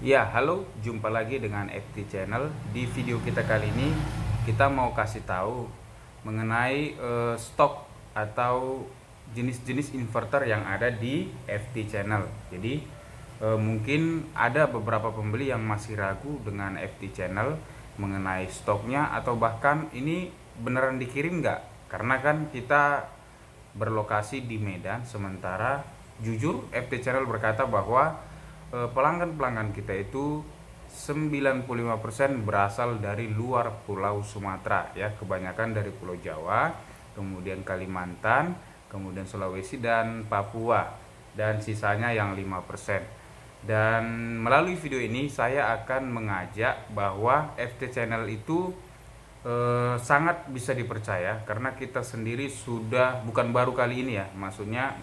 Ya, halo, jumpa lagi dengan FT Channel. Di video kita kali ini kita mau kasih tahu mengenai stok atau jenis-jenis inverter yang ada di FT Channel. Jadi mungkin ada beberapa pembeli yang masih ragu dengan FT Channel mengenai stoknya, atau bahkan ini beneran dikirim nggak? Karena kan kita berlokasi di Medan, sementara jujur FT Channel berkata bahwa pelanggan-pelanggan kita itu 95% berasal dari luar Pulau Sumatera, ya, kebanyakan dari Pulau Jawa, kemudian Kalimantan, kemudian Sulawesi dan Papua, dan sisanya yang 5%. Dan melalui video ini saya akan mengajak bahwa FT Channel itu sangat bisa dipercaya, karena kita sendiri sudah, bukan baru kali ini ya, maksudnya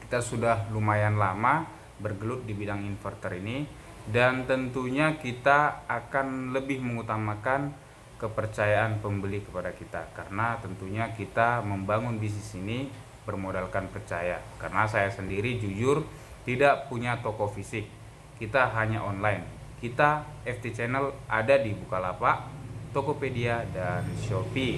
kita sudah lumayan lama bergelut di bidang inverter ini, dan tentunya kita akan lebih mengutamakan kepercayaan pembeli kepada kita, karena tentunya kita membangun bisnis ini bermodalkan percaya. Karena saya sendiri jujur tidak punya toko fisik, kita hanya online. Kita FT Channel ada di Bukalapak, Tokopedia, dan Shopee.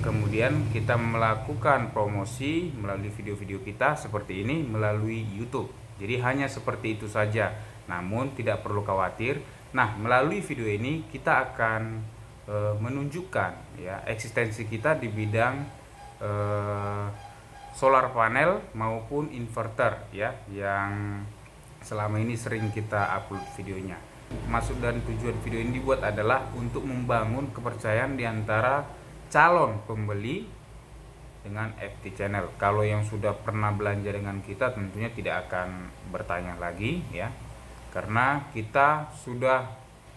Kemudian kita melakukan promosi melalui video-video kita seperti ini melalui YouTube. Jadi hanya seperti itu saja, namun tidak perlu khawatir. Nah, melalui video ini kita akan menunjukkan ya eksistensi kita di bidang solar panel maupun inverter, ya, yang selama ini sering kita upload videonya. Maksud dan tujuan video ini dibuat adalah untuk membangun kepercayaan di antara calon pembeli dengan FT Channel. Kalau yang sudah pernah belanja dengan kita tentunya tidak akan bertanya lagi, ya, karena kita sudah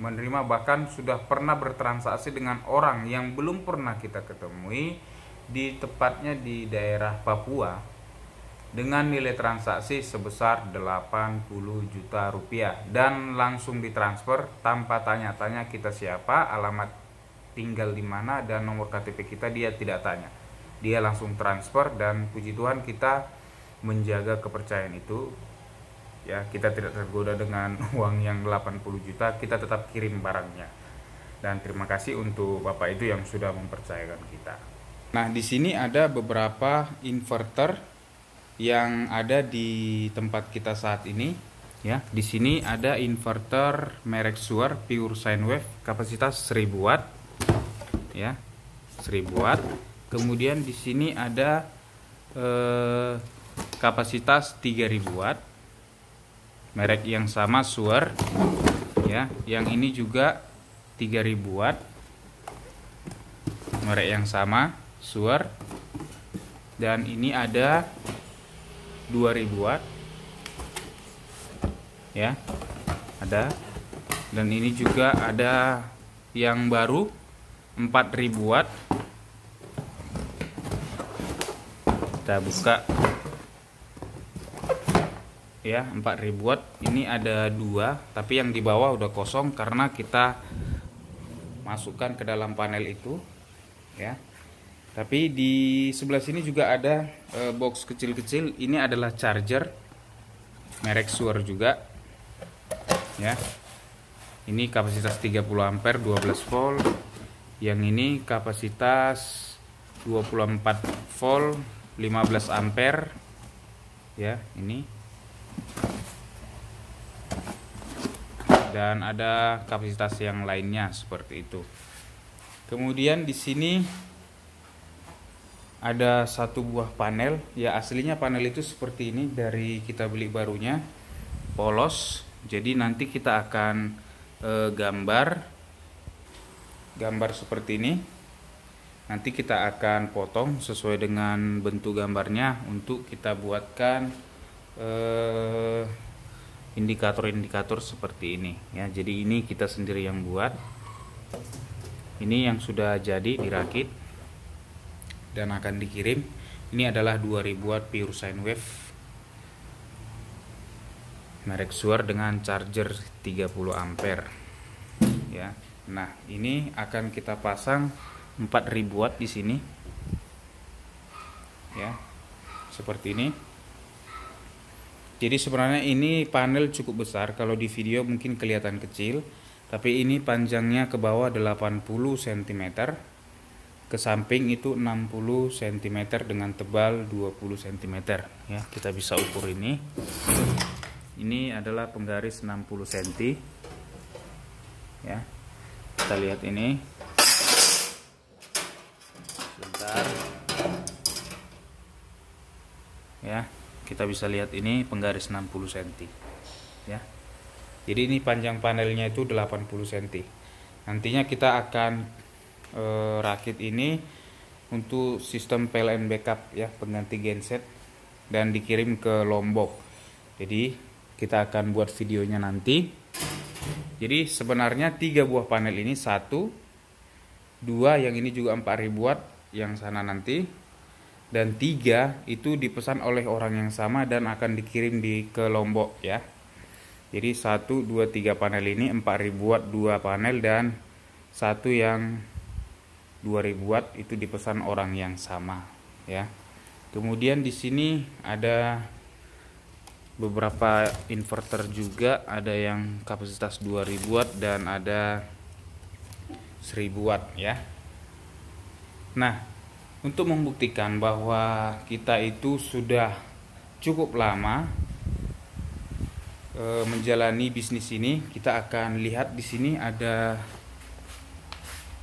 menerima, bahkan sudah pernah bertransaksi dengan orang yang belum pernah kita ketemui, di tepatnya di daerah Papua, dengan nilai transaksi sebesar 80 juta rupiah, dan langsung ditransfer tanpa tanya-tanya kita siapa, alamat tinggal di mana, dan nomor KTP kita dia tidak tanya. Dia langsung transfer, dan puji Tuhan kita menjaga kepercayaan itu, ya. Kita tidak tergoda dengan uang yang 80 juta, kita tetap kirim barangnya. Dan terima kasih untuk Bapak itu yang sudah mempercayakan kita. Nah, di sini ada beberapa inverter yang ada di tempat kita saat ini, ya. Di sini ada inverter merek Shuar Pure Sine Wave kapasitas 1000 watt, ya, 1000 watt. Kemudian di sini ada kapasitas 3000 watt, merek yang sama Shuar, ya. Yang ini juga 3000 watt, merek yang sama Shuar. Dan ini ada 2000 watt, ya, ada. Dan ini juga ada yang baru 4000 watt. Kita buka, ya, 4000 watt. Ini ada dua, tapi yang di bawah udah kosong karena kita masukkan ke dalam panel itu, ya. Tapi di sebelah sini juga ada box kecil-kecil. Ini adalah charger merek Shuar juga, ya. Ini kapasitas 30 ampere 12 volt. Yang ini kapasitas 24 volt 15 ampere, ya, ini. Dan ada kapasitas yang lainnya seperti itu. Kemudian di sini ada satu buah panel, ya. Aslinya panel itu seperti ini, dari kita beli barunya polos. Jadi nanti kita akan gambar seperti ini. Nanti kita akan potong sesuai dengan bentuk gambarnya untuk kita buatkan indikator-indikator seperti ini, ya. Jadi ini kita sendiri yang buat. Ini yang sudah jadi dirakit dan akan dikirim. Ini adalah 2000 watt Pure Sine Wave merek Shuar dengan charger 30 ampere, ya. Nah, ini akan kita pasang 4000 watt di sini, ya, seperti ini. Jadi sebenarnya ini panel cukup besar, kalau di video mungkin kelihatan kecil, tapi ini panjangnya ke bawah 80 cm, ke samping itu 60 cm dengan tebal 20 cm ya. Kita bisa ukur ini. Ini adalah penggaris 60 cm. Ya. Kita lihat ini. Sebentar. Ya. Kita bisa lihat ini penggaris 60 cm ya. Jadi ini panjang panelnya itu 80 cm. Nantinya kita akan rakit ini untuk sistem PLN backup ya, pengganti genset, dan dikirim ke Lombok. Jadi kita akan buat videonya nanti. Jadi sebenarnya 3 buah panel ini, 1, 2 yang ini juga 4000 watt yang sana nanti, dan 3 itu dipesan oleh orang yang sama dan akan dikirim ke Lombok ya. Jadi 1, 2, 3 panel ini 4000 watt 2 panel, dan 1 yang 2000 watt itu dipesan orang yang sama ya. Kemudian di sini ada beberapa inverter juga, ada yang kapasitas 2000 watt dan ada 1000 watt ya. Nah, untuk membuktikan bahwa kita itu sudah cukup lama menjalani bisnis ini, kita akan lihat di sini ada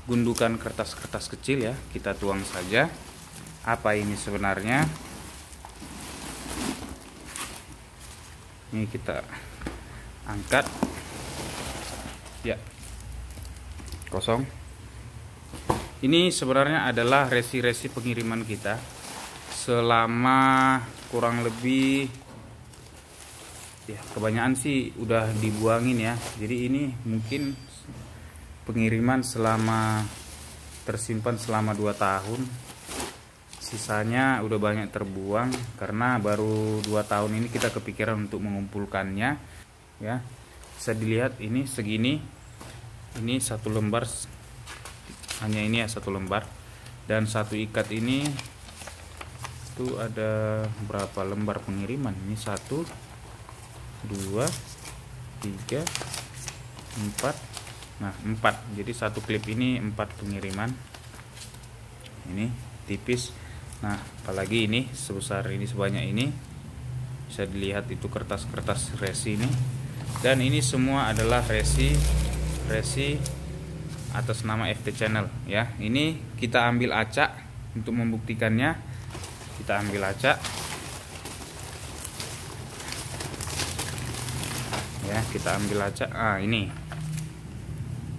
gundukan kertas-kertas kecil ya. Kita tuang saja. Apa ini sebenarnya? Ini kita angkat. Ya. Kosong. Ini sebenarnya adalah resi-resi pengiriman kita selama kurang lebih, ya kebanyakan sih udah dibuangin ya. Jadi ini mungkin pengiriman tersimpan selama 2 tahun. Sisanya udah banyak terbuang karena baru 2 tahun ini kita kepikiran untuk mengumpulkannya ya. Bisa dilihat ini segini. Ini 1 lembar, hanya ini ya 1 lembar, dan 1 ikat ini itu ada berapa lembar pengiriman? Ini 1, 2, 3, 4. Nah 4. Jadi 1 klip ini 4 pengiriman. Ini tipis. Nah apalagi ini sebesar ini, sebanyak ini. Bisa dilihat itu kertas-kertas resi ini. Dan ini semua adalah resi atas nama FT Channel ya. Ini kita ambil acak untuk membuktikannya. Kita ambil acak ya, kita ambil acak. Ini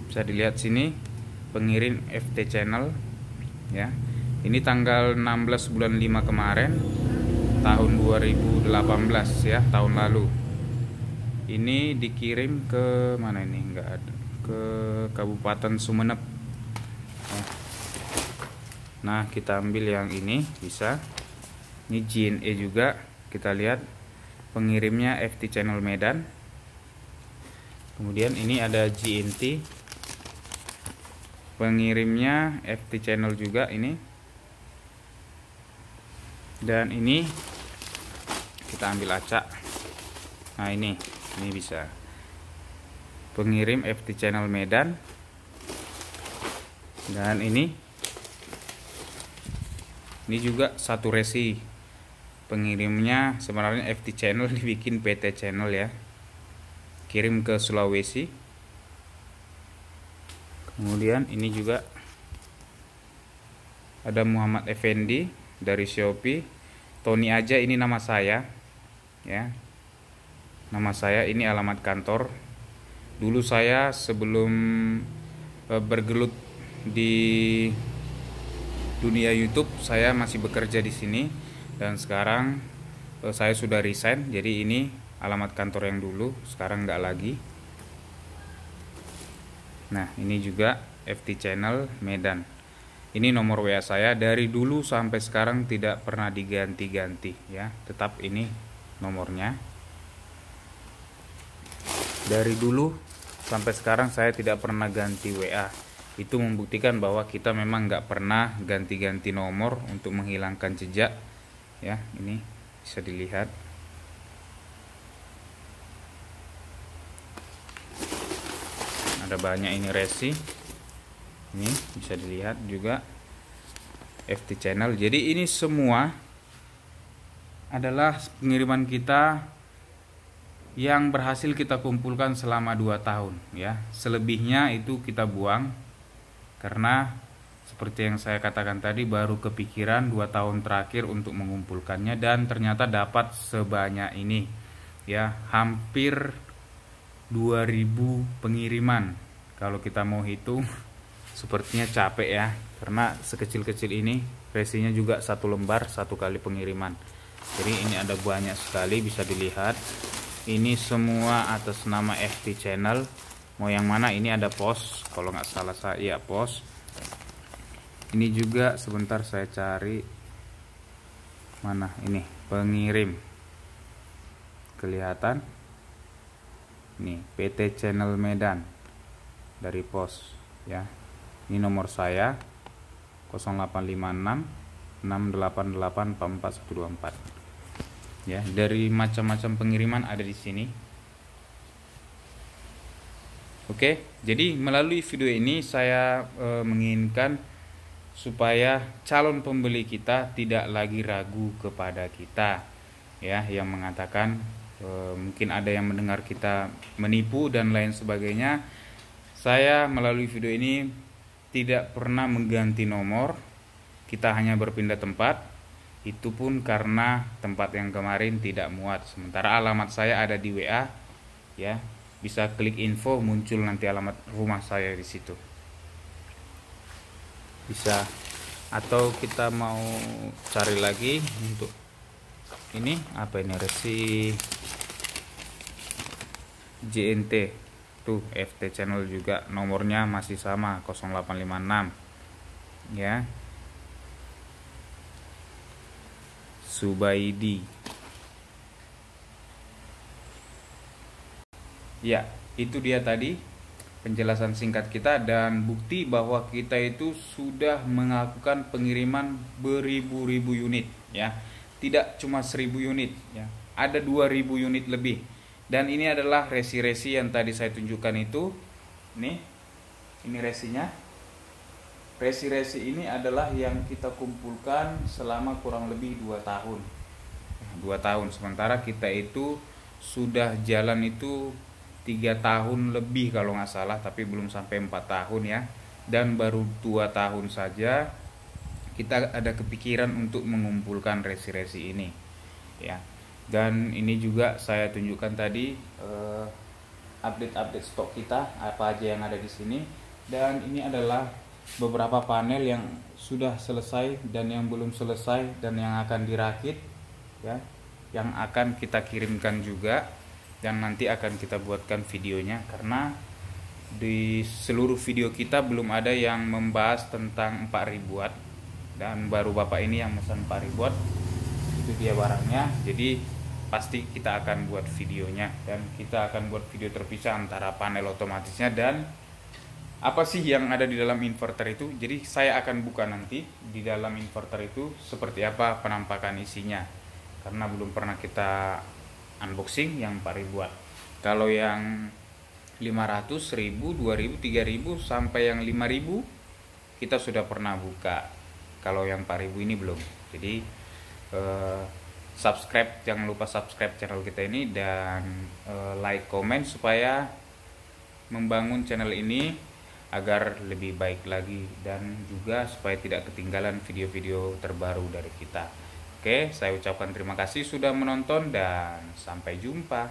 bisa dilihat sini, pengirim FT Channel ya. Ini tanggal 16 bulan 5 kemarin tahun 2018 ya, tahun lalu. Ini dikirim ke mana ini? Enggak ada. Ke Kabupaten Sumeneb ya. Nah kita ambil yang ini, bisa. Ini JNE juga, kita lihat pengirimnya FT Channel Medan. Kemudian ini ada GNT, pengirimnya FT Channel juga ini. Dan ini kita ambil acak. Nah ini bisa, pengirim FT Channel Medan. Dan ini juga 1 resi, pengirimnya sebenarnya FT Channel, dibikin PT Channel ya, kirim ke Sulawesi. Kemudian ini juga ada Muhammad Effendi dari Shopee. Tony aja ini nama saya ya, nama saya, ini alamat kantor. Dulu saya sebelum bergelut di dunia YouTube, saya masih bekerja di sini, dan sekarang saya sudah resign. Jadi ini alamat kantor yang dulu, sekarang nggak lagi. Nah ini juga FT Channel Medan. Ini nomor WA saya, dari dulu sampai sekarang tidak pernah diganti-ganti ya, tetap ini nomornya. Dari dulu sampai sekarang saya tidak pernah ganti WA. Itu membuktikan bahwa kita memang nggak pernah ganti-ganti nomor untuk menghilangkan jejak ya. Ini bisa dilihat. ada banyak ini resi. Ini bisa dilihat juga FT channel. Jadi ini semua adalah pengiriman kita yang berhasil kita kumpulkan selama 2 tahun ya. Selebihnya itu kita buang karena seperti yang saya katakan tadi, baru kepikiran 2 tahun terakhir untuk mengumpulkannya, dan ternyata dapat sebanyak ini ya, hampir 2000 pengiriman. Kalau kita mau hitung sepertinya capek ya, karena sekecil-kecil ini, resinya juga 1 lembar 1 kali pengiriman. Jadi ini ada banyak sekali, bisa dilihat. Ini semua atas nama FT channel. Mau yang mana? Ini ada pos, kalau nggak salah saya pos. Ini juga sebentar saya cari mana, ini pengirim, kelihatan nih, PT Channel Medan dari pos ya. Ini nomor saya 0856 688 44124 ya. Dari macam-macam pengiriman ada di sini. Oke, jadi melalui video ini saya menginginkan supaya calon pembeli kita tidak lagi ragu kepada kita ya, yang mengatakan mungkin ada yang mendengar kita menipu dan lain sebagainya. Saya melalui video ini tidak pernah mengganti nomor, kita hanya berpindah tempat. Itu pun karena tempat yang kemarin tidak muat. Sementara alamat saya ada di WA ya, bisa klik info, muncul nanti alamat rumah saya di situ. Bisa, atau kita mau cari lagi untuk ini apa ini, resi JNT tuh, FT channel juga nomornya masih sama 0856 ya. Subaidi ya, itu dia tadi penjelasan singkat kita dan bukti bahwa kita itu sudah melakukan pengiriman beribu-ribu unit ya. Tidak cuma 1000 unit ya, ada 2000 unit lebih. Dan ini adalah resi-resi yang tadi saya tunjukkan itu. Ini resinya. Resi-resi ini adalah yang kita kumpulkan selama kurang lebih 2 tahun. 2 tahun, sementara kita itu sudah jalan itu 3 tahun lebih kalau nggak salah, tapi belum sampai 4 tahun ya. Dan baru 2 tahun saja kita ada kepikiran untuk mengumpulkan resi-resi ini ya. Dan ini juga saya tunjukkan tadi update-update stok kita, apa aja yang ada di sini. Dan ini adalah beberapa panel yang sudah selesai dan yang belum selesai dan yang akan dirakit ya, yang akan kita kirimkan juga. Dan nanti akan kita buatkan videonya, karena di seluruh video kita belum ada yang membahas tentang 4000 watt, dan baru bapak ini yang pesan 4000 watt. Itu dia barangnya. Jadi pasti kita akan buat videonya, dan kita akan buat video terpisah antara panel otomatisnya dan apa sih yang ada di dalam inverter itu. Jadi saya akan buka nanti di dalam inverter itu seperti apa penampakan isinya, karena belum pernah kita unboxing yang 4000 watt. Kalau yang 500, 1000, 2000, 3000 sampai yang 5000 kita sudah pernah buka. Kalau yang 4000 ini belum. Jadi subscribe, jangan lupa subscribe channel kita ini, dan like, komen supaya membangun channel ini agar lebih baik lagi, dan juga supaya tidak ketinggalan video-video terbaru dari kita. Oke, saya ucapkan terima kasih sudah menonton dan sampai jumpa.